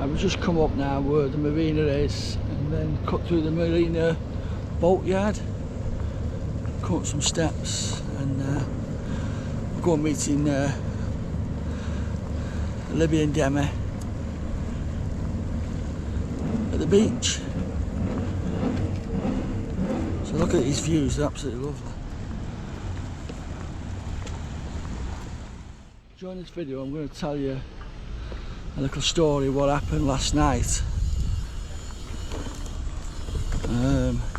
We've just come up now where the marina is, and then cut through the marina boatyard, come up some steps, and we'll go meeting Libyan Demi at the beach. So look at these views, they're absolutely lovely. During this video I'm going to tell you a little story of what happened last night.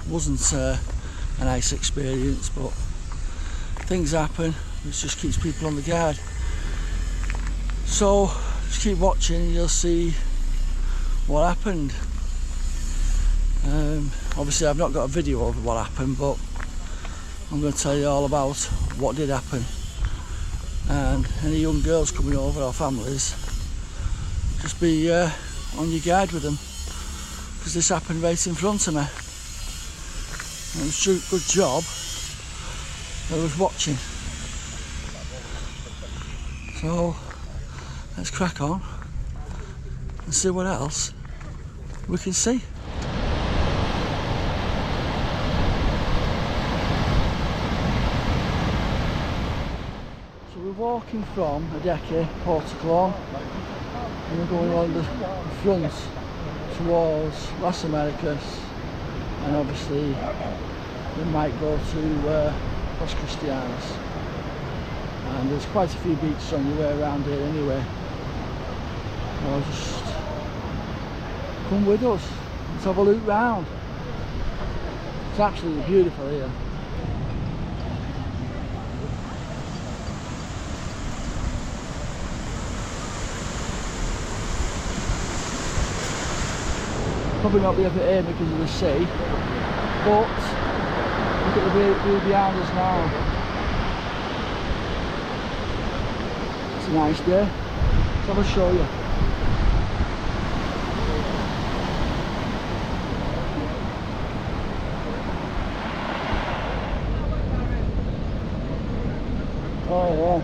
Wasn't a nice experience, but things happen, it just keeps people on the guard. So just keep watching and you'll see what happened. Obviously I've not got a video of what happened, but I'm going to tell you all about what did happen. And any young girls coming over, or families, just be on your guard with them, because this happened right in front of me. And it was a good job I was watching. So let's crack on and see what else we can see. So we're walking from Adeje, Portugal, and we're going along the front towards Las Americas, and obviously we might go to Los Cristianos. And there's quite a few beaches on your way around here anyway. I'll just come with us, let's have a look round. It's absolutely beautiful here. Probably not be up here because of the sea, but look at the view behind us now. It's a nice day, so I'll show you. Oh yeah.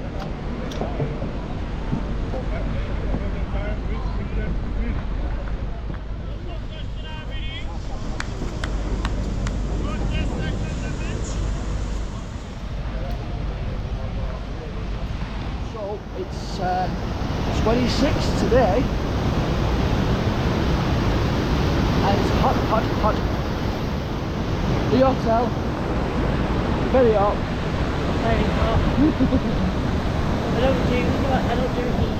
It's 26 today, and it's hot, hot, hot. The hotel, very hot. Very hot. I don't do heat.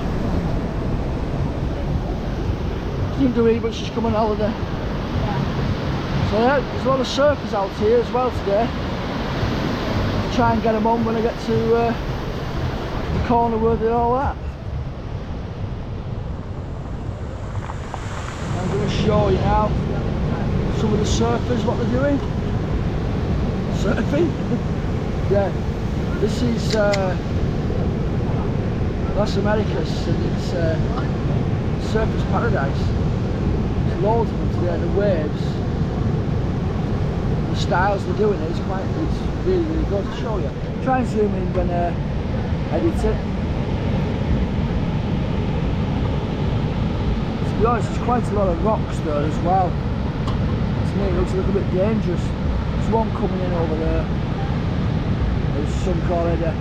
She didn't do heat, but she's come on holiday. Yeah. So yeah, there's a lot of surfers out here as well today. I'll try and get them on when I get to the corner where they're all at. I'm going to show you now some of the surfers, what they're doing. Surfing? Yeah, this is Las Americas, and it's surfers paradise. There's loads of them today, the waves, the styles they're doing it's really, really good to show you. Try and zoom in when edit it. To be honest, there's quite a lot of rocks there as well. To me it looks a little bit dangerous. There's one coming in over there. There's sunk already.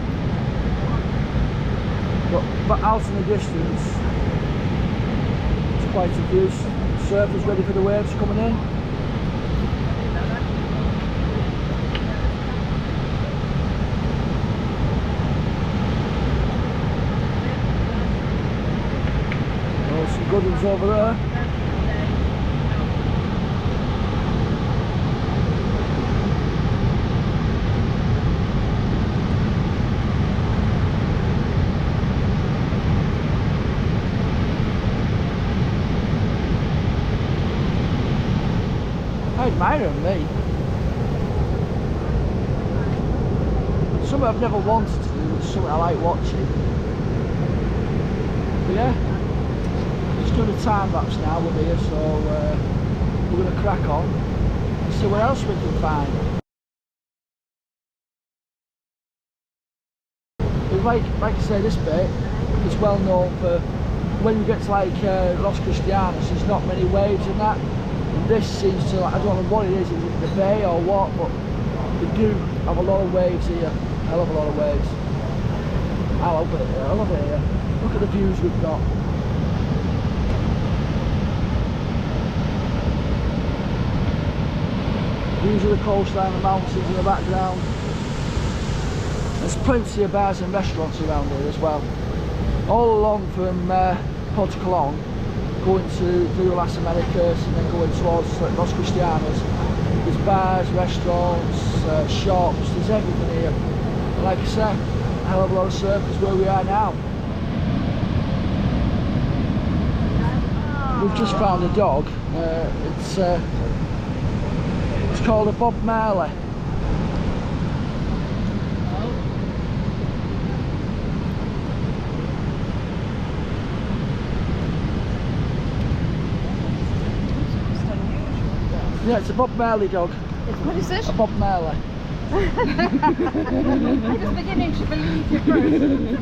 But out in the distance, it's quite a few surfers ready for the waves coming in. Some good ones over there. I admire them, me. Something I've never wanted to do, it's something I like watching. But yeah. Doing a time lapse now, we're here, so we're going to crack on and see what else we can find. But like I say, this bit is well known for when you get to like Los Cristianos, there's not many waves in that. And this seems to, I don't know what it is it the bay or what, but they do have a lot of waves here. I love a lot of waves. I love it here. I love it here. Look at the views we've got. Views of the coastline, the mountains in the background. There's plenty of bars and restaurants around here as well. All along from Puerto Colón, going to Las Americas and then going towards Los Cristianos. There's bars, restaurants, shops, there's everything here. And like I say, a hell of a lot of surfers where we are now. We've just found a dog. It's called a Bob Marley. Yeah, it's a Bob Marley dog. What is it? A Bob Marley. I was beginning to believe you first.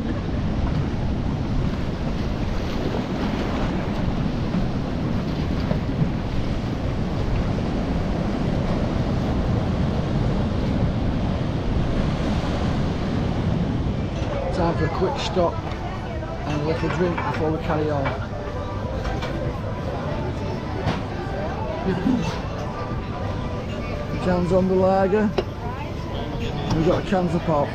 Time for a quick stop and a little drink before we carry on. Cans on the lager. We've got a cans of pop.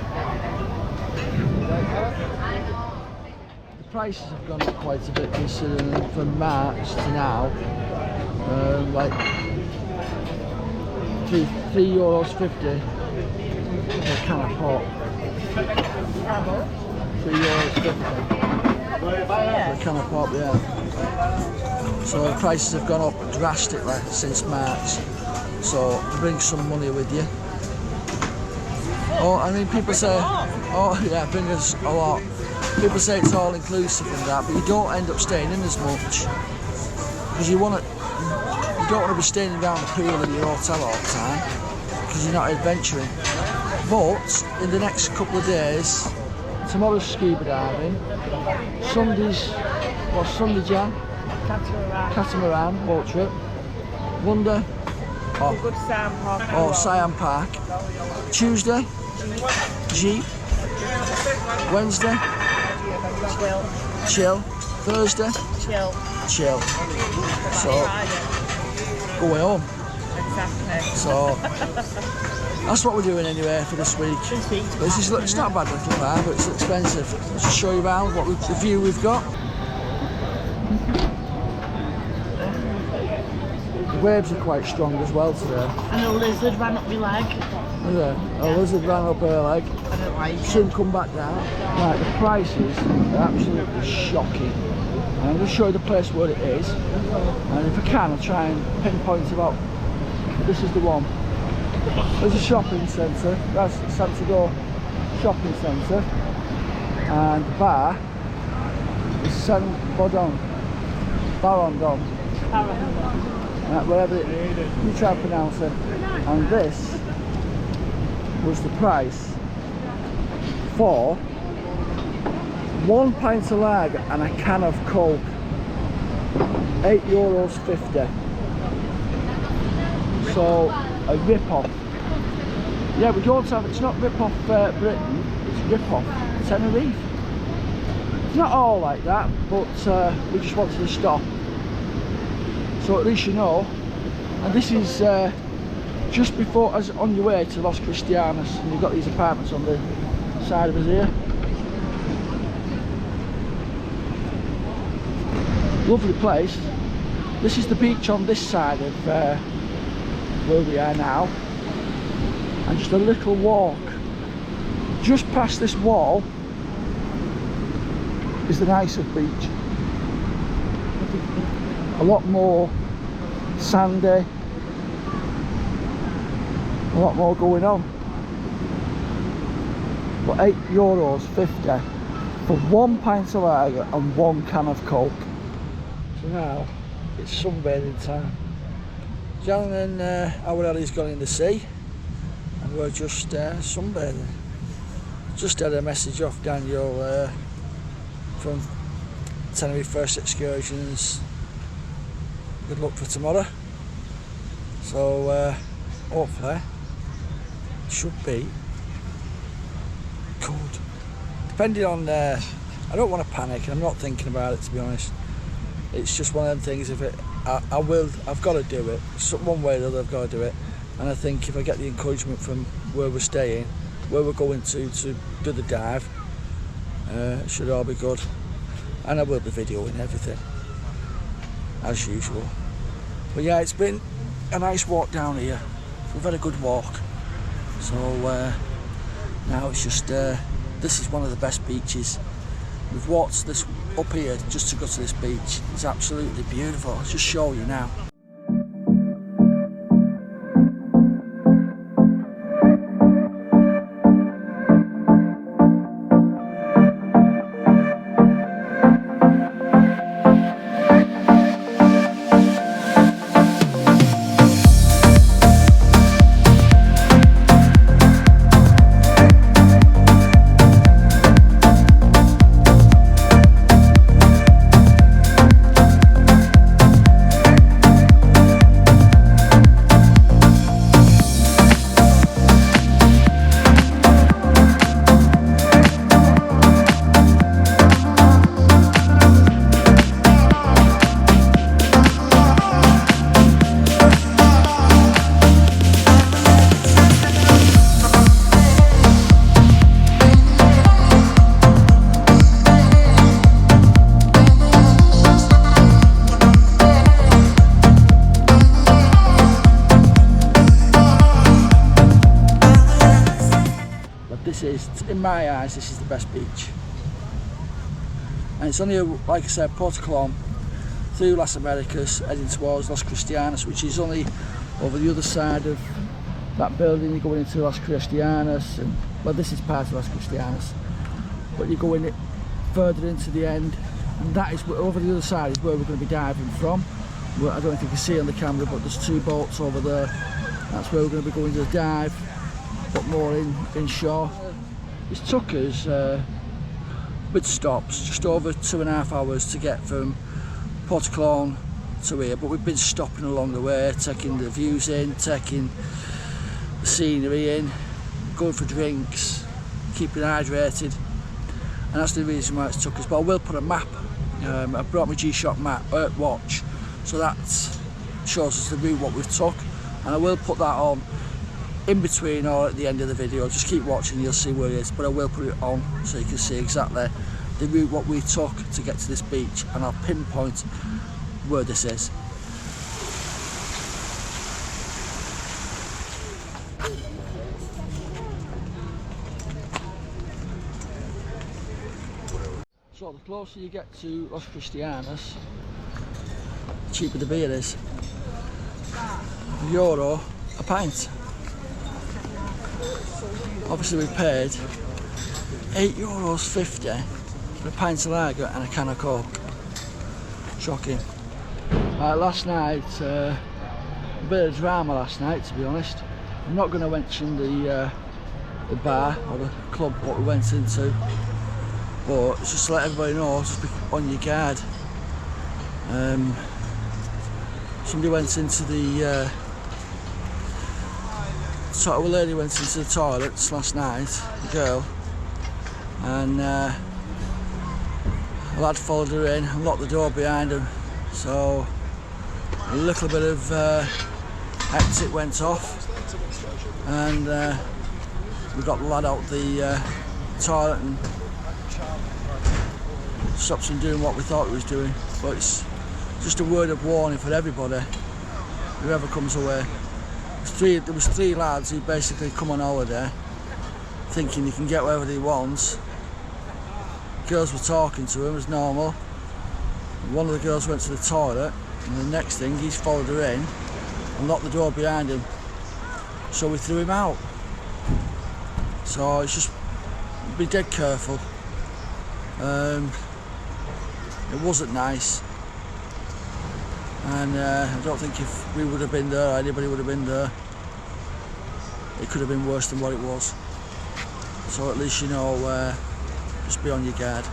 The prices have gone up quite a bit considering from March to now. Like €3.50 for a can of pop. €3.50 for a can of pop, yeah. So the prices have gone up drastically since March. So bring some money with you. Oh, I mean, people say, oh yeah, bring us a lot. People say it's all inclusive and that, but you don't end up staying in as much because you don't want to be staying around the pool in your hotel all the time because you're not adventuring. But in the next couple of days, tomorrow's scuba diving, Sunday's Sunday Jan, catamaran boat trip, Monday. We'll go to Siam Park. Siam Park. Tuesday, Jeep. Wednesday, chill. Thursday, chill. So, going home. Exactly. So, that's what we're doing anyway for this week. It's not a bad little bar, but it's expensive. I'll just show you around the view we've got. The waves are quite strong as well today. And a lizard ran up my leg. Yeah, a lizard ran up her leg. I don't like Soon come back down. Right, the prices are absolutely shocking. And I'm going to show you the place where it is. And if I can, I'll try and pinpoint about. This is the one. There's a shopping centre. That's Santiago Shopping Centre. And the bar is San Bodon. Barondon. Whatever you try to pronounce it. And this was the price for 1 pint of lager and a can of Coke. €8.50. So a rip-off. Yeah, we don't have, it's not rip-off Britain, it's rip-off Tenerife. It's not all like that, but we just wanted to stop. So at least you know. And this is just before, as on your way to Los Cristianos, and you've got these apartments on the side of us here. Lovely place. This is the beach on this side of where we are now, and just a little walk just past this wall is the nicer beach. A lot more sandy, a lot more going on. But €8.50 for 1 pint of lager and 1 can of Coke. So now it's sunbathing time. Jan and our Ellie's gone in the sea and we're just sunbathing. Just had a message off Daniel from Tenerife first excursions. Good luck for tomorrow. So hopefully it should be good. Depending on, I don't want to panic, and I'm not thinking about it, to be honest. It's just one of them things. If I've got to do it. One way or the other, I've got to do it. And I think if I get the encouragement from where we're staying, where we're going to do the dive, it should all be good. And I will be videoing everything, as usual. But yeah, it's been a nice walk down here. We've had a good walk. So now it's just, this is one of the best beaches. We've walked this up here just to go to this beach. It's absolutely beautiful. I'll just show you now. This is, in my eyes, this is the best beach. And it's only, like I said, Puerto Colom, through Las Americas, heading towards Los Cristianos, which is only over the other side of that building. You're going into Los Cristianos, and, well, this is part of Los Cristianos, but you're going further into the end, and that is, over the other side is where we're going to be diving from. Well, I don't know if you can see on the camera, but there's 2 boats over there. That's where we're going to be going to dive, but more inshore. It took us with stops just over 2.5 hours to get from Puerto Colom to here, but we've been stopping along the way, taking the views in, taking the scenery in, going for drinks, keeping hydrated, and that's the reason why it took us. But I will put a map. I brought my G-Shock map, watch, so that shows us the route what we've took, and I will put that on in between or at the end of the video. Just keep watching, you'll see where it is, but I will put it on so you can see exactly the route what we took to get to this beach, and I'll pinpoint where this is. So the closer you get to Los Cristianos, the cheaper the beer is. €1 a pint. Obviously we paid €8.50 for a pint of lager and a can of Coke. Shocking. Last night, a bit of drama last night, to be honest. I'm not going to mention the bar or the club what we went into, but just to let everybody know, just be on your guard. Somebody went into the a lady went into the toilets last night, a girl, and a lad followed her in and locked the door behind him. So a little bit of exit went off, and we got the lad out the toilet and stopped him doing what we thought he was doing. But it's just a word of warning for everybody, whoever comes away. There was 3 lads who basically come on holiday thinking he can get wherever he wants. Girls were talking to him as normal. One of the girls went to the toilet, and the next thing he's followed her in and locked the door behind him. So we threw him out. So it's just be dead careful. It wasn't nice. And I don't think if we would have been there, or anybody would have been there, it could have been worse than what it was. So at least you know, just be on your guard.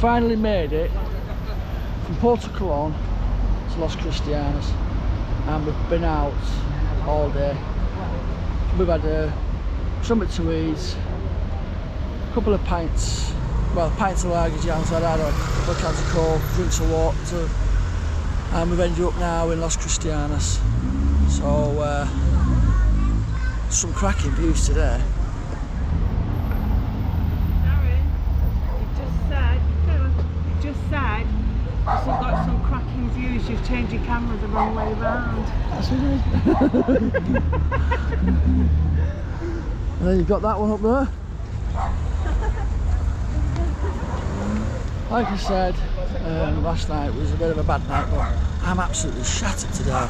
finally made it from Puerto Colón to Los Cristianos, and we've been out all day. We've had something to eat, a couple of pints, well, pints of lager jams. I'd had a couple of cans of coke, drinks of water, and we've ended up now in Los Cristianos. So some cracking views today. You've got some cracking views, you've changed your camera the wrong way round. That's what it is. And then you've got that one up there. Like I said, last night was a bit of a bad night, but I'm absolutely shattered today.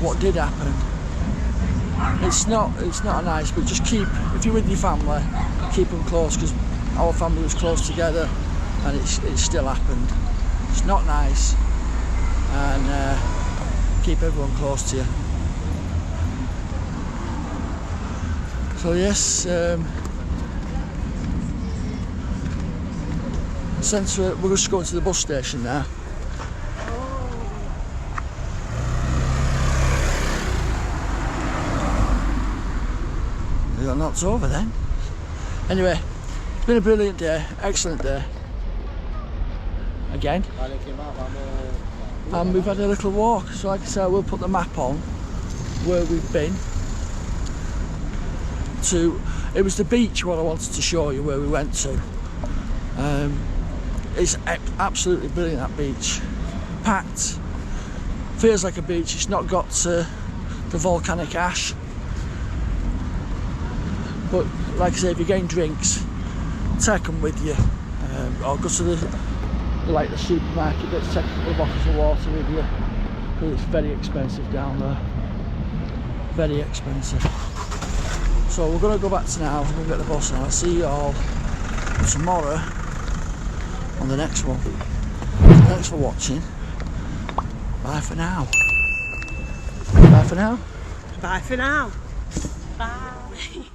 What did happen? It's not a nice, but just keep, if you're with your family, keep them close, because our family was close together, and it still happened. It's not nice, and keep everyone close to you. So yes, since we're just going to the bus station now. We got knocked over then. Anyway, it's been a brilliant day, excellent day. Again, and we've had a little walk, so like I said, we'll put the map on where we've been to. It was the beach what I wanted to show you, where we went to. It's absolutely brilliant, that beach, packed, feels like a beach. It's not got the volcanic ash, but like I say, if you're getting drinks, take them with you, or go to the supermarket, take a couple of bottles of water with you, because it's very expensive down there, very expensive. So we're going to go back to now, we're going to get the bus now. I'll see you all tomorrow on the next one. Thanks for watching. Bye for now. Bye for now. Bye for now. Bye.